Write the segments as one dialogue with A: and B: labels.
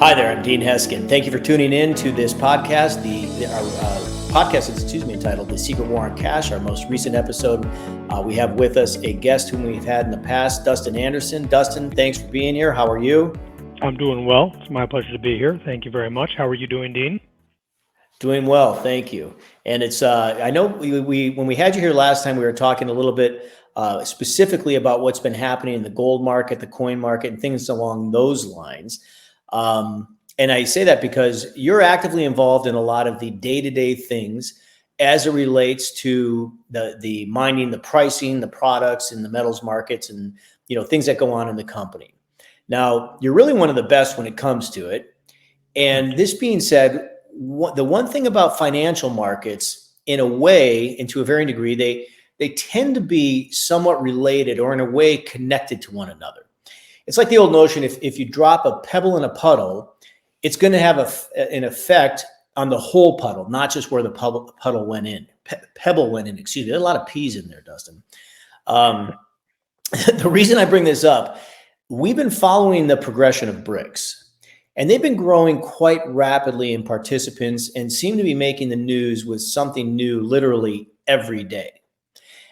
A: Hi there, I'm Dean Heskin. Thank you for tuning in to this podcast. Our podcast is, entitled The Secret War on Cash, our most recent episode. We have with us a guest whom we've had in the past, Dustin Anderson. Dustin, thanks for being here. How are you?
B: I'm doing well. It's my pleasure to be here. Thank you very much. How are you doing, Dean?
A: Doing well, thank you. And it's I know we when we had you here last time, we were talking a little bit specifically about what's been happening in the gold market, the coin market, and things along those lines. And I say that because you're actively involved in a lot of the day-to-day things as it relates to the mining, the pricing, the products in the metals markets, and things that go on in the company. Now, you're really one of the best when it comes to it. And this being said, the one thing about financial markets, in a way, and to a varying degree, they tend to be somewhat related or in a way connected to one another. It's like the old notion, if you drop a pebble in a puddle, it's going to have an effect on the whole puddle, not just where the puddle went in. Pebble went in, excuse me. There's a lot of P's in there, Dustin. The reason I bring this up, we've been following the progression of BRICS, and they've been growing quite rapidly in participants and seem to be making the news with something new literally every day.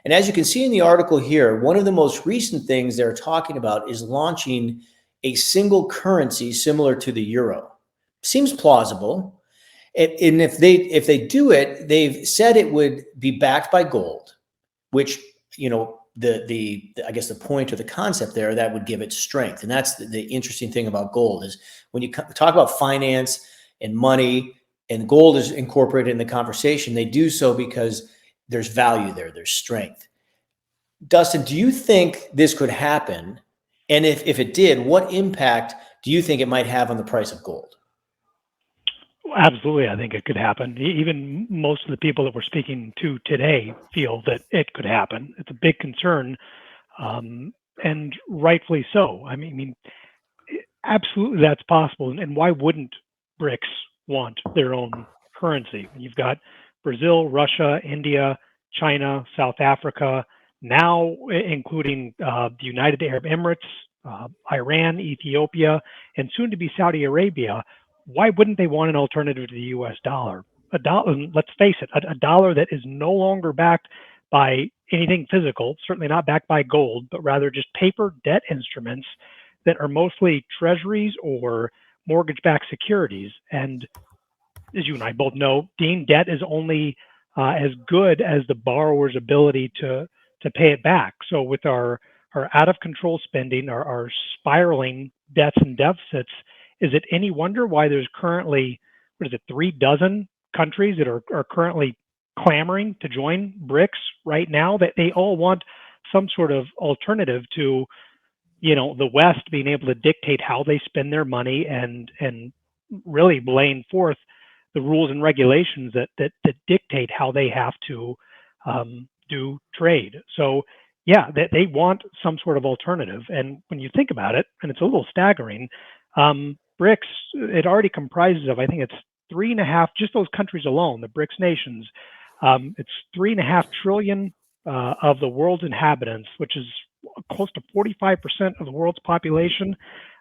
A: And as you can see in the article here, one of the most recent things they're talking about is launching a single currency similar to the euro. Seems plausible. And if they do it, they've said it would be backed by gold, which, I guess the point or the concept there, that would give it strength. And that's the interesting thing about gold is when you talk about finance and money and gold is incorporated in the conversation, they do so because there's value there, there's strength. Dustin, do you think this could happen? And if it did, what impact do you think it might have on the price of gold?
B: Absolutely, I think it could happen. Even most of the people that we're speaking to today feel that it could happen. It's a big concern, and rightfully so. I mean, absolutely that's possible. And why wouldn't BRICS want their own currency? You've got Brazil, Russia, India, China, South Africa, now including the United Arab Emirates, Iran, Ethiopia, and soon to be Saudi Arabia. Why wouldn't they want an alternative to the US dollar? A dollar, let's face it, a dollar that is no longer backed by anything physical, certainly not backed by gold, but rather just paper debt instruments that are mostly treasuries or mortgage-backed securities. And as you and I both know, Dean, debt is only as good as the borrower's ability to pay it back. So with our out-of-control spending, our spiraling debts and deficits, is it any wonder why there's currently, 36 countries that are currently clamoring to join BRICS right now, that they all want some sort of alternative to, the West being able to dictate how they spend their money and really laying forth the rules and regulations that dictate how they have to do trade. So yeah, they want some sort of alternative. And when you think about it, and it's a little staggering, BRICS, it already comprises of, I think it's 3.5, just those countries alone, the BRICS nations, it's 3.5 trillion of the world's inhabitants, which is close to 45% of the world's population.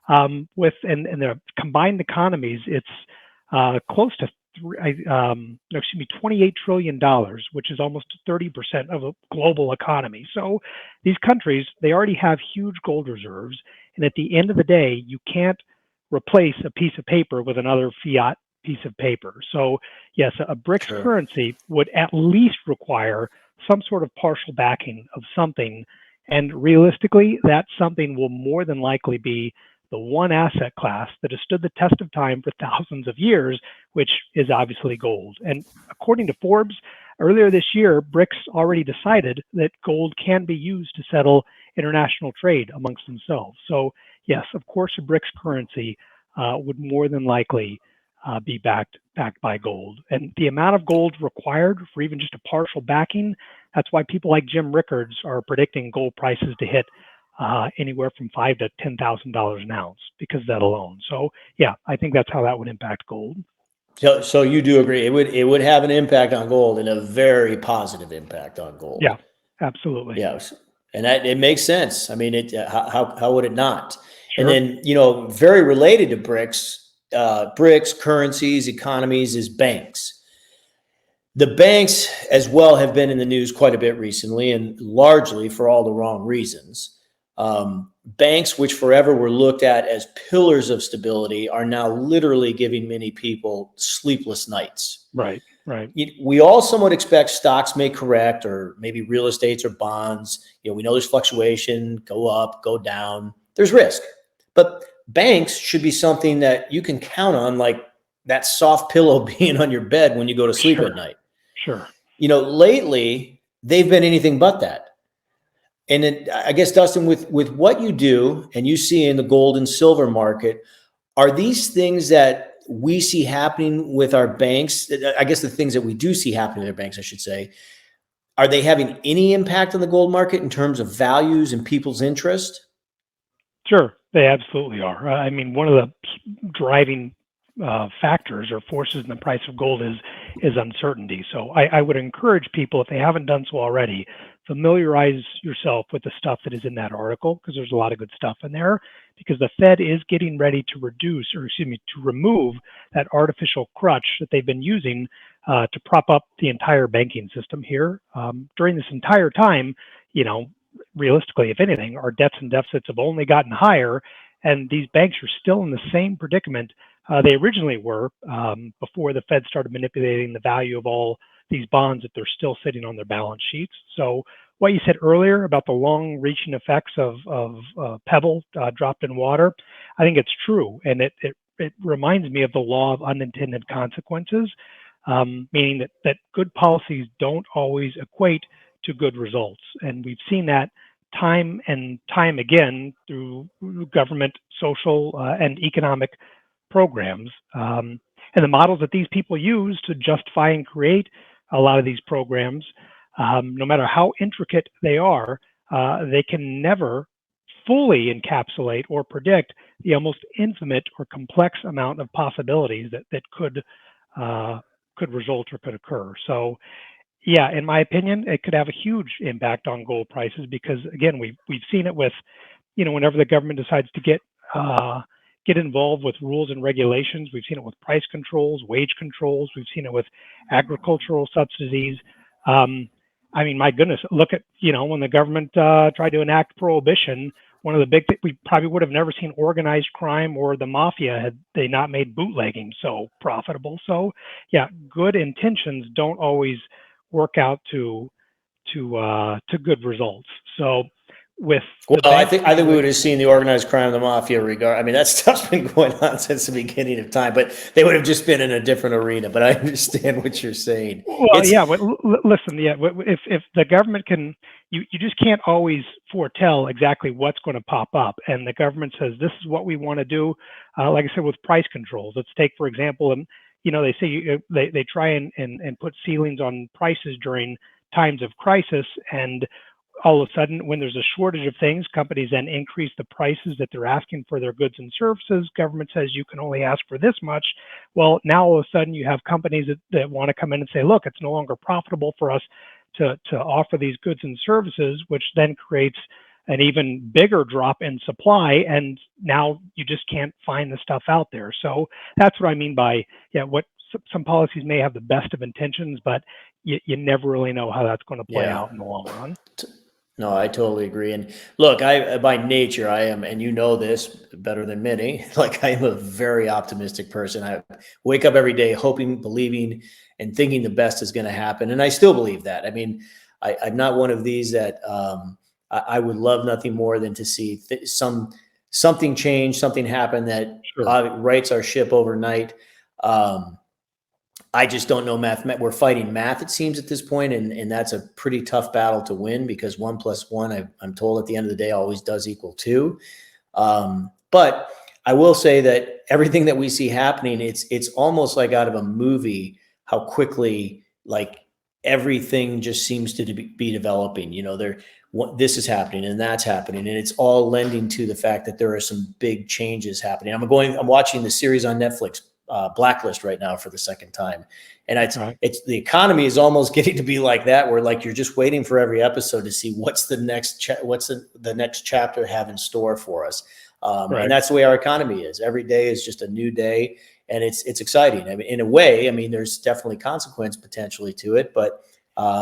B: And the combined economies, it's close to $28 trillion, which is almost 30% of the global economy. So these countries, they already have huge gold reserves. And at the end of the day, you can't replace a piece of paper with another fiat piece of paper. So yes, a BRICS currency would at least require some sort of partial backing of something. And realistically, that something will more than likely be the one asset class that has stood the test of time for thousands of years, which is obviously gold. And according to Forbes, earlier this year, BRICS already decided that gold can be used to settle international trade amongst themselves. So yes, of course, a BRICS currency would more than likely be backed by gold. And the amount of gold required for even just a partial backing, that's why people like Jim Rickards are predicting gold prices to hit anywhere from $5,000 to $10,000 an ounce because of that alone. So yeah, I think that's how that would impact gold.
A: So you do agree it would have an impact on gold and a very positive impact on gold.
B: Yeah, absolutely.
A: Yes, and it makes sense. I mean, how would it not?
B: Sure.
A: And then very related to BRICS, BRICS, currencies, economies is banks. The banks as well have been in the news quite a bit recently, and largely for all the wrong reasons. Banks, which forever were looked at as pillars of stability, are now literally giving many people sleepless nights.
B: Right, right.
A: We all somewhat expect stocks may correct, or maybe real estates or bonds. We know there's fluctuation, go up, go down. There's risk. But banks should be something that you can count on, like that soft pillow being on your bed when you go to sleep at night.
B: Sure.
A: Lately, they've been anything but that. And I guess, Dustin, with what you do and you see in the gold and silver market, are these things that we see happening with our banks? I guess the things that we do see happening with our banks, I should say, are they having any impact on the gold market in terms of values and people's interest?
B: Sure, they absolutely are. I mean, one of the driving factors or forces in the price of gold is uncertainty. So I would encourage people, if they haven't done so already, familiarize yourself with the stuff that is in that article, because there's a lot of good stuff in there, because the Fed is getting ready to remove that artificial crutch that they've been using to prop up the entire banking system here. During this entire time, realistically, if anything, our debts and deficits have only gotten higher, and these banks are still in the same predicament they originally were before the Fed started manipulating the value of all these bonds that they're still sitting on their balance sheets. So what you said earlier about the long-reaching effects of pebble dropped in water, I think it's true, and it reminds me of the law of unintended consequences, meaning that good policies don't always equate to good results, and we've seen that time and time again through government, social, and economic programs. And the models that these people use to justify and create a lot of these programs, no matter how intricate they are, they can never fully encapsulate or predict the almost infinite or complex amount of possibilities that could result or could occur. So yeah, in my opinion, it could have a huge impact on gold prices because, again, we've seen it with, whenever the government decides to get involved with rules and regulations. We've seen it with price controls, wage controls. We've seen it with agricultural subsidies. I mean, my goodness, look at, when the government tried to enact prohibition, one of the big things, we probably would have never seen organized crime or the mafia had they not made bootlegging so profitable. So yeah, good intentions don't always work out to good results. So
A: I think we would have seen the organized crime, the mafia I mean, that stuff's been going on since the beginning of time, but they would have just been in a different arena. But I understand what you're saying.
B: Well, yeah, but listen, yeah, if the government can, you just can't always foretell exactly what's going to pop up. And the government says, this is what we want to do. Like I said, with price controls, let's take, for example, and they say they try and put ceilings on prices during times of crisis, and all of a sudden, when there's a shortage of things, companies then increase the prices that they're asking for their goods and services. Government says you can only ask for this much. Well, now all of a sudden you have companies that want to come in and say, look, it's no longer profitable for us to offer these goods and services, which then creates an even bigger drop in supply. And now you just can't find the stuff out there. So that's what I mean by, what some policies may have the best of intentions, but you never really know how that's going to play out in the long run.
A: No, I totally agree. And look, by nature, I am, and you know this better than many, like I am a very optimistic person. I wake up every day hoping, believing, and thinking the best is going to happen. And I still believe that. I mean, I'm not one of these that I would love nothing more than to see something change, something happen that rights our ship overnight. I just don't know math. We're fighting math, it seems, at this point, and that's a pretty tough battle to win because 1 + 1, I'm told, at the end of the day always does equal 2. But I will say that everything that we see happening, it's almost like out of a movie how quickly like everything just seems to be developing. This is happening and that's happening, and it's all lending to the fact that there are some big changes happening. I'm watching the series on Netflix, Blacklist, right now for the second time, and it's the economy is almost getting to be like that, where like you're just waiting for every episode to see what's the next chapter have in store for us.
B: Right.
A: And that's the way our economy is. Every day is just a new day, and it's exciting. I mean, in a way, I mean, there's definitely consequence potentially to it, but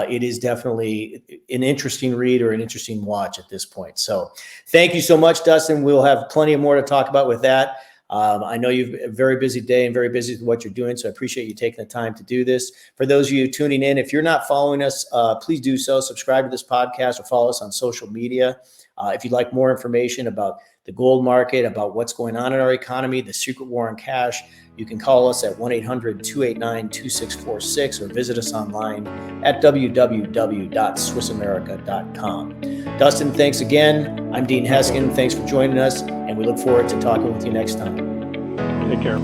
A: it is definitely an interesting read or an interesting watch at this point. So thank you so much, Dustin. We'll have plenty more to talk about with that. I know you've a very busy day and very busy with what you're doing, so I appreciate you taking the time to do this. For those of you tuning in, if you're not following us, please do so. Subscribe to this podcast or follow us on social media. If you'd like more information about the gold market, about what's going on in our economy, the secret war on cash, you can call us at 1-800-289-2646 or visit us online at www.swissamerica.com. Dustin, thanks again. I'm Dean Heskin. Thanks for joining us, and we look forward to talking with you next time.
B: Take care.